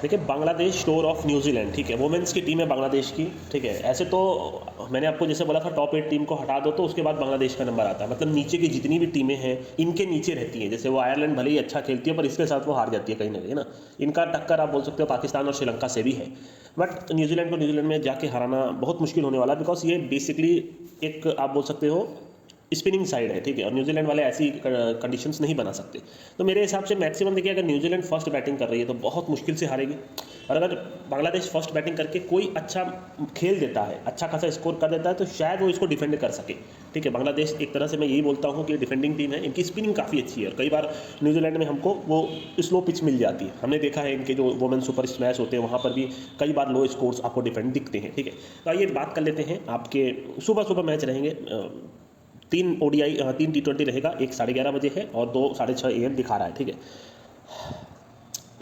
देखिए Bangladesh store of New Zealand, ठीक है, वुमेंस की टीम है बांग्लादेश की, ठीक है। ऐसे तो मैंने आपको जैसे बोला था टॉप 8 टीम को हटा दो तो उसके बाद बांग्लादेश का नंबर आता है, मतलब नीचे की जितनी भी टीमें हैं इनके नीचे रहती हैं। जैसे वो आयरलैंड भले ही अच्छा खेलती है पर इसके साथ वो हार जाती है कहीं ना कहीं ना। इनका टक्कर आप बोल सकते हो पाकिस्तान और श्रीलंका से भी है, बट न्यूजीलैंड को न्यूजीलैंड में जाके हराना बहुत मुश्किल होने वाला है, बिकॉज ये बेसिकली एक आप बोल सकते हो स्पिनिंग साइड है, ठीक है, और न्यूजीलैंड वाले ऐसी कंडीशंस नहीं बना सकते। तो मेरे हिसाब से मैक्सिमम देखिए अगर न्यूजीलैंड फर्स्ट बैटिंग कर रही है तो बहुत मुश्किल से हारेगी, और अगर बांग्लादेश फर्स्ट बैटिंग करके कोई अच्छा खेल देता है, अच्छा खासा स्कोर कर देता है तो शायद वो इसको डिफेंड कर सके, ठीक है। बांग्लादेश एक तरह से मैं यही बोलता हूँ कि डिफेंडिंग टीम है, इनकी स्पिनिंग काफ़ी अच्छी है और कई बार न्यूजीलैंड में हमको वो स्लो पिच मिल जाती है। हमने देखा है इनके जो वुमेन सुपर स्मैश होते हैं वहाँ पर भी कई बार लो स्कोर्स आपको डिफेंड दिखते हैं, ठीक है। तो आइए बात कर लेते हैं आपके सुबह सुबह मैच रहेंगे, 3 T20 रहेगा, एक 11:30 बजे है और 2 6:30 AM दिखा रहा है, ठीक है।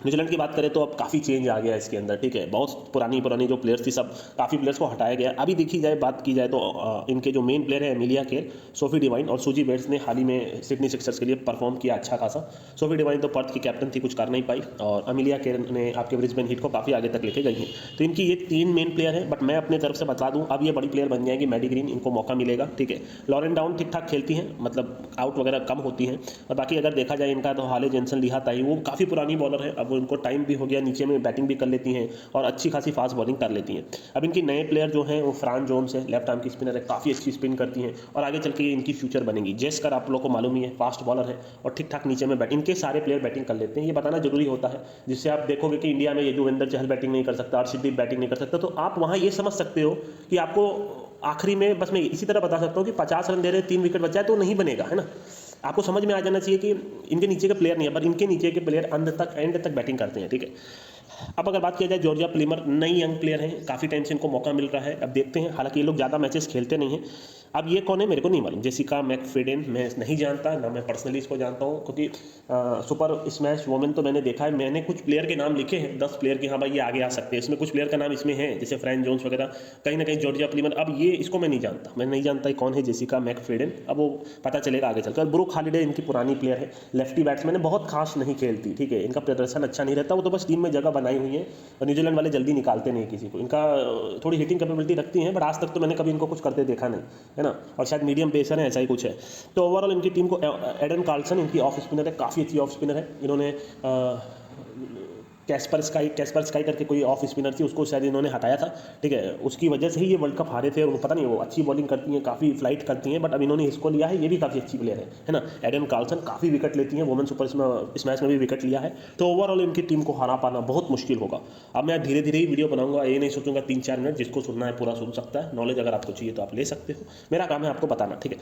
न्यूजीलैंड की बात करें तो अब काफ़ी चेंज आ गया है इसके अंदर, ठीक है। बहुत पुरानी जो प्लेयर्स थी सब काफ़ी प्लेयर्स को हटाया गया। अभी देखी जाए बात की जाए तो इनके जो मेन प्लेयर है एमिलिया केर, सोफी डिवाइन और सूजी बेट्स ने हाल ही में सिडनी सिक्सर्स के लिए परफॉर्म किया अच्छा खासा। सोफी डिवाइन तो पर्थ की कैप्टन थी, कुछ कर नहीं पाई, और एमिलिया केर ने आपके ब्रिस्बेन हीट को काफ़ी आगे तक लेके गई हैं। तो इनकी ये 3 मेन प्लेयर है, बट मैं अपने तरफ से बता दूँ अब ये बड़ी प्लेयर बन जाएंगी। मैडी ग्रीन इनको मौका मिलेगा, ठीक है। लॉरेन डाउन ठीक ठाक खेलती हैं, मतलब आउट वगैरह कम होती हैं, और बाकी अगर देखा जाए इनका तो हाले जेंसन लिहा ताई वो काफ़ी पुरानी बॉलर है, अब उनको टाइम भी हो गया, नीचे में बैटिंग भी कर लेती हैं और अच्छी खासी फास्ट बॉलिंग कर लेती हैं। अब इनके नए प्लेयर जो हैं वो फ्रांस जोन्स है, लेफ्ट आर्म की स्पिनर है, काफ़ी अच्छी स्पिन करती हैं और आगे चल के इनकी फ्यूचर बनेगी। जेस्कर आप लोग को मालूम ही है, फास्ट बॉलर है और ठीक ठाक नीचे में इनके सारे प्लेयर बैटिंग कर लेते हैं, ये बताना जरूरी होता है, जिससे आप देखोगे कि इंडिया में युजवेंद्र चहल बैटिंग नहीं कर सकता, अर्शदीप बैटिंग नहीं कर सकता, तो आप वहाँ ये समझ सकते हो कि आपको आखिरी में बस मैं इसी तरह बता सकता हूँ कि 50 रन दे रहे 3 विकेट बचा है तो नहीं बनेगा, है ना। आपको समझ में आ जाना चाहिए कि इनके नीचे के प्लेयर नहीं है, पर इनके नीचे के प्लेयर एंड तक बैटिंग करते हैं, ठीक है। अब अगर बात किया जाए जॉर्जिया प्लीमर, नई यंग प्लेयर हैं, काफ़ी टाइम से इनको मौका मिल रहा है, अब देखते हैं। हालांकि ये लोग ज़्यादा मैचेस खेलते नहीं हैं। अब ये कौन है मेरे को नहीं मालूम, जेसिका मैकफेडेन मैं नहीं जानता ना, मैं पर्सनली इसको जानता हूँ, क्योंकि सुपर स्मैश वोमेन तो मैंने देखा है, मैंने कुछ प्लेयर के नाम लिखे हैं 10 प्लेयर के, हाँ भाई ये आगे आ सकते हैं, इसमें कुछ प्लेयर का नाम इसमें है जैसे फ्रैंक जोन्स वगैरह, कहीं ना कहीं जॉर्जिया प्लीमर। अब ये इसको मैं नहीं जानता कौन है जेसिका मैकफेडेन, अब वो पता चलेगा आगे चलकर। ब्रूक हॉलिडे इनकी पुरानी प्लेयर है, लेफ्टी बैट्समैन है, बहुत खास नहीं खेलती, ठीक है, इनका प्रदर्शन अच्छा नहीं रहता, वो तो बस टीम में जगह बनाई हुई है और न्यूजीलैंड वाले जल्दी निकालते नहीं किसी को। इनका थोड़ी हिटिंग कैपेबिलिटी रखती हैं, बट आज तक तो मैंने कभी इनको कुछ करते देखा नहीं, है ना, और शायद मीडियम पेसर है, ऐसा ही कुछ है। तो ओवरऑल इनकी टीम को एडन कार्लसन इनकी ऑफ स्पिनर है, काफ़ी अच्छी ऑफ स्पिनर है। इन्होंने कैस्पर स्काई करके कोई ऑफ स्पिनर थी, उसको शायद इन्होंने हटाया था, ठीक है, उसकी वजह से ही ये वर्ल्ड कप हारे थे। और पता नहीं वो अच्छी बॉलिंग करती हैं, काफ़ी फ्लाइट करती हैं, बट अब इन्होंने इसको लिया है, ये भी काफ़ी अच्छी प्लेयर है ना। एडन कार्लसन काफ़ी विकेट लेती हैं, वुमेन सुपर स्मैश में भी विकेट लिया है। तो ओवरऑल इनकी टीम को हरा पाना बहुत मुश्किल होगा। अब मैं धीरे धीरे ही वीडियो बनाऊंगा, ये नहीं सोचूंगा 3-4 मिनट, जिसको सुनना है पूरा सुन सकता है। नॉलेज अगर आपको चाहिए तो आप ले सकते हो, मेरा काम है आपको बताना, ठीक है।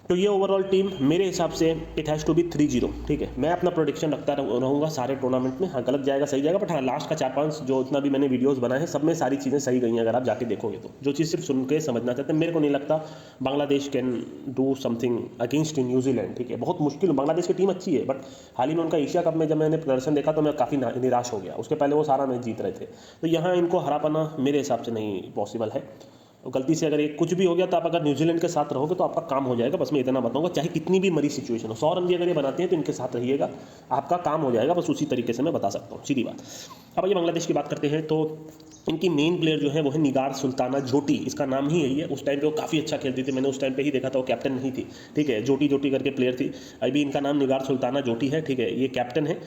तो ये ओवरऑल टीम मेरे हिसाब से इट हैज़ टू बी 3-0, ठीक है। मैं अपना प्रोडिक्शन रखता रहूँगा सारे टूर्नामेंट में, हाँ गलत जाएगा सही जाएगा, बट हाँ लास्ट का 4-5 जो इतना भी मैंने वीडियोस बनाए हैं सब में सारी चीज़ें सही गई हैं। अगर आप जाके देखोगे तो जो चीज़ सिर्फ सुन के समझना चाहते हैं, मेरे को नहीं लगता Bangladesh can do something against New Zealand, ठीक है। बहुत मुश्किल, बांग्लादेश की टीम अच्छी है, बट हाल ही में उनका एशिया कप में जब मैंने प्रदर्शन देखा तो मैं काफ़ी निराश हो गया। उसके पहले वो सारा मैच जीत रहे थे, तो यहाँ इनको हरा पाना मेरे हिसाब से नहीं पॉसिबल है। गलती से अगर एक कुछ भी हो गया तो आप अगर न्यूजीलैंड के साथ रहोगे तो आपका काम हो जाएगा, बस मैं इतना बताऊंगा। चाहे कितनी भी मरी सिचुएशन हो, 100 रन भी अगर ये बनाते हैं तो इनके साथ रहिएगा, आपका काम हो जाएगा, बस उसी तरीके से मैं बता सकता हूँ, सीधी बात। अब ये बांग्लादेश की बात करते हैं तो इनकी मेन प्लेयर जो है वो है निगार सुल्ताना जोटी, इसका नाम ही यही है। उस टाइम पे वो काफ़ी अच्छा खेलती थी, मैंने उस टाइम पे ही देखा था, वो कैप्टन नहीं थी, ठीक है, जोटी करके प्लेयर थी। अभी इनका नाम निगार सुल्ताना जोटी है, ठीक है, ये कैप्टन है।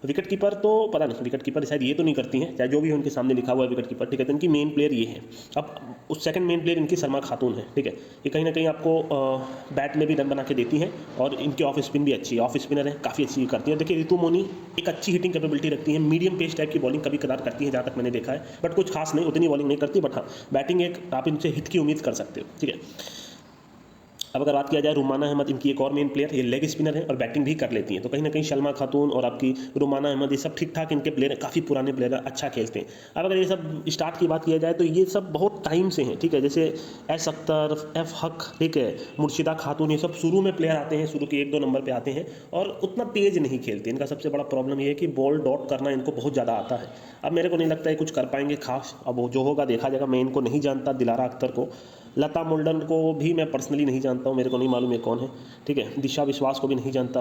विकेट कीपर तो पता नहीं, विकेट कीपर शायद ये तो नहीं करती हैं, चाहे जो भी हो उनके सामने लिखा हुआ है विकेट कीपर, ठीक है। तो इनकी मेन प्लेयर ये है। अब उस सेकंड मेन प्लेयर इनकी सरमा खातून है, ठीक है, ये कहीं ना कहीं आपको बैट में भी रन बना के देती हैं और इनकी ऑफ स्पिन भी अच्छी है, ऑफ स्पिनर है, काफ़ी अच्छी करती है। देखिए रितु मोनी एक अच्छी हिटिंग कैपेबिलिटी रखती है, मीडियम पेस टाइप की बॉलिंग कभी कदार करती है, जहाँ तक मैंने देखा है, बट कुछ खास नहीं, उतनी बॉलिंग नहीं करती, बट हाँ बैटिंग एक आप इनसे हिट की उम्मीद कर सकते हो, ठीक है। अब अगर बात किया जाए रुमाना अहमद, इनकी एक और मेन प्लेयर, ये लेग स्पिनर है और बैटिंग भी कर लेती हैं। तो कहीं ना कहीं सलमा खातून और आपकी रुमाना अहमद ये सब ठीक ठाक इनके प्लेयर हैं, काफ़ी पुराने प्लेयर हैं, अच्छा खेलते हैं। अब अगर ये सब स्टार्ट की बात किया जाए तो ये सब बहुत टाइम से हैं, ठीक है, जैसे एस अख्तर, एफ हक, ठीक है, मुर्शिदा खातून, ये सब शुरू में प्लेयर आते हैं, शुरू के 1-2 नंबर पर आते हैं और उतना तेज़ नहीं खेलते। इनका सबसे बड़ा प्रॉब्लम ये है कि बॉल डॉट करना इनको बहुत ज़्यादा आता है। अब मेरे को नहीं लगता है कुछ कर पाएंगे खास, अब वो जो होगा देखा जाएगा। मैं इनको नहीं जानता, दिलारा अख्तर को, लता मुंडन को भी मैं पर्सनली नहीं जानता हूँ, मेरे को नहीं मालूम ये कौन है, ठीक है, दिशा विश्वास को भी नहीं जानता।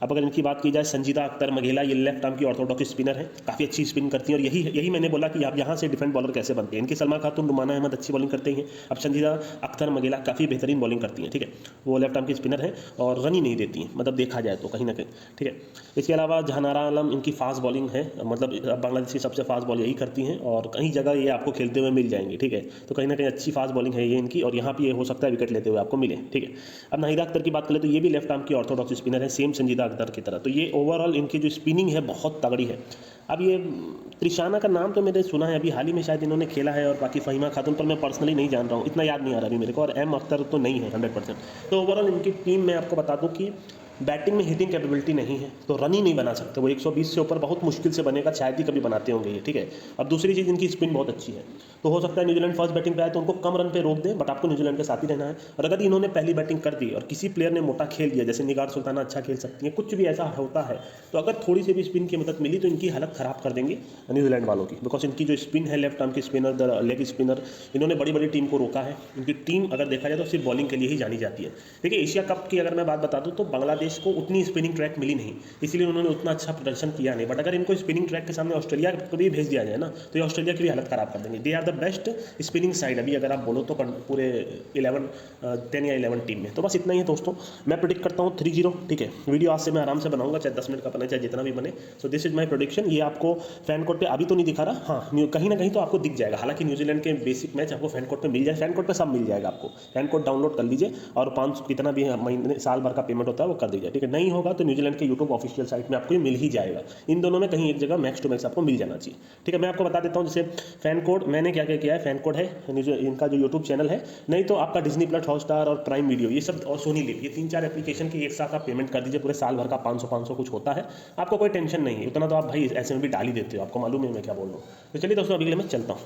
अब अगर इनकी बात की जाए संजीदा अख्तर मघेला, ये लेफ्ट आर्म की ऑर्थोडॉक्स स्पिनर है, काफ़ी अच्छी स्पिन करती हैं और यही मैंने बोला कि आप यहाँ से डिफरेंट बॉलर कैसे बनते हैं। इनकी सलमा खातून, रुमाना अहमद अच्छी बॉलिंग करते हैं। अब संजीदा अख्तर मघेला काफ़ी बेहतरीन बॉलिंग करती हैं, ठीक है, वो लेफ्ट आर्म की स्पिनर है और रन ही नहीं देती हैं, मतलब देखा जाए तो कहीं ना कहीं, ठीक है। इसके अलावा जहानारा आलम, इनकी फास्ट बॉलिंग है, मतलब बांग्लादेश की सबसे फास्ट बॉल यही करती हैं और कहीं जगह ये आपको खेलते हुए मिल जाएंगे, ठीक है। तो कहीं ना कहीं अच्छी फास्ट बॉलिंग है ये इनकी और यहाँ पे ये हो सकता है विकेट लेते हुए आपको मिले, ठीक है। अब नाहिदा अख्तर की बात करें तो ये भी लेफ्ट आर्म की ऑर्थोडॉक्स स्पिनर है, सेम संजीदा अख्तर की तरह। तो ये ओवरऑल इनकी जो स्पिनिंग है बहुत तगड़ी है। अब ये त्रिशाना का नाम तो मैंने सुना है, अभी हाल ही में शायद इन्होंने खेला है, और बाकी फ़हीमा खातून पर मैं पर्सनली नहीं जान रहा हूँ, इतना याद नहीं आ रहा अभी मेरे को, और एम अख्तर तो नहीं है 100%। तो ओवरऑल इनकी टीम में आपको बता दूँ कि बैटिंग में हिटिंग कैपेबिलिटी नहीं है, तो रन ही नहीं बना सकते वो, 120 से ऊपर बहुत मुश्किल से बनेगा, शायद ही कभी बनाते होंगे ये, ठीक है। अब दूसरी चीज़, इनकी स्पिन बहुत अच्छी है, तो हो सकता है न्यूजीलैंड फर्स्ट बैटिंग पे आए तो उनको कम रन पे रोक दें, बट आपको न्यूजीलैंड के साथ ही रहना है। और अगर इन्होंने पहली बैटिंग कर दी और किसी प्लेयर ने मोटा खेल दिया, जैसे निगार सुल्ताना अच्छा खेल सकती है, कुछ भी ऐसा होता है, तो अगर थोड़ी सी भी स्पिन की मदद मिली तो इनकी हालत ख़राब कर देंगे न्यूजीलैंड वालों की, बिकॉज इनकी जो स्पिन है, लेफ्ट आर्म की स्पिनर, लेग स्पिनर, इन्होंने बड़ी बड़ी टीम को रोका है। इनकी टीम अगर देखा जाए तो सिर्फ बॉलिंग के लिए ही जानी जाती है। देखिए एशिया कप की अगर मैं बात बता दूँ तो बांग्लादेश को उतनी स्पिनिंग ट्रैक मिली नहीं, इसलिए उन्होंने उतना अच्छा प्रदर्शन किया नहीं, बट अगर इनको स्पिनिंग ट्रैक के सामने ऑस्ट्रेलिया को भी भेज दिया जाए ना, तो ये ऑस्ट्रेलिया की भी हालत ख़राब कर देंगे। They are the best spinning side अभी अगर आप बोलो तो पूरे 10 या 11 टीम में। तो बस इतना ही है दोस्तों, मैं प्रेडिक्ट करता हूँ 3-0, ठीक है। वीडियो आज से मैं आराम से बनाऊंगा, चाहे 10 मिनट का बने चाहे जितना भी बने। So this is my prediction. ये आपको फैन कोड पे अभी तो नहीं दिखा रहा, हाँ कहीं ना कहीं तो आपको दिख जाएगा, हालांकि न्यूजीलैंड के बेसिक मैच आपको फैन कोड पे मिल जाए, फैन कोड पे सब मिल जाएगा आपको, फैन कोड डाउनलोड कर लीजिए और 500 कितना भी महीने साल भर का पेमेंट होता है वो कर दीजिए, ठीक है। नहीं होगा तो न्यूजीलैंड के यूट्यूब ऑफिशियल साइट में आपको ये मिल ही जाएगा, इन दोनों में कहीं एक जगह मैक्स टू मैक्स आपको मिल जाना चाहिए, ठीक है। मैं आपको बता देता हूँ, जैसे फैन कोड मैंने क्या क्या किया है, फैन कोड है इनका जो यूट्यूब चैनल है, नहीं तो आपका डिज्नी प्लस, हॉटस्टार और प्राइम वीडियो, ये सब, और सोनी लिव, ये 3-4 एप्लीकेशन की एक साथ आप पेमेंट कर दीजिए, पूरे साल भर का 500 कुछ होता है, आपको कोई टेंशन नहीं है, उतना तो आप भाई ऐसे में भी डाल ही देते हो, आपको मालूम है मैं क्या बोल रहा हूँ। तो चलिए दोस्तों अभी के लिए मैं चलता हूँ।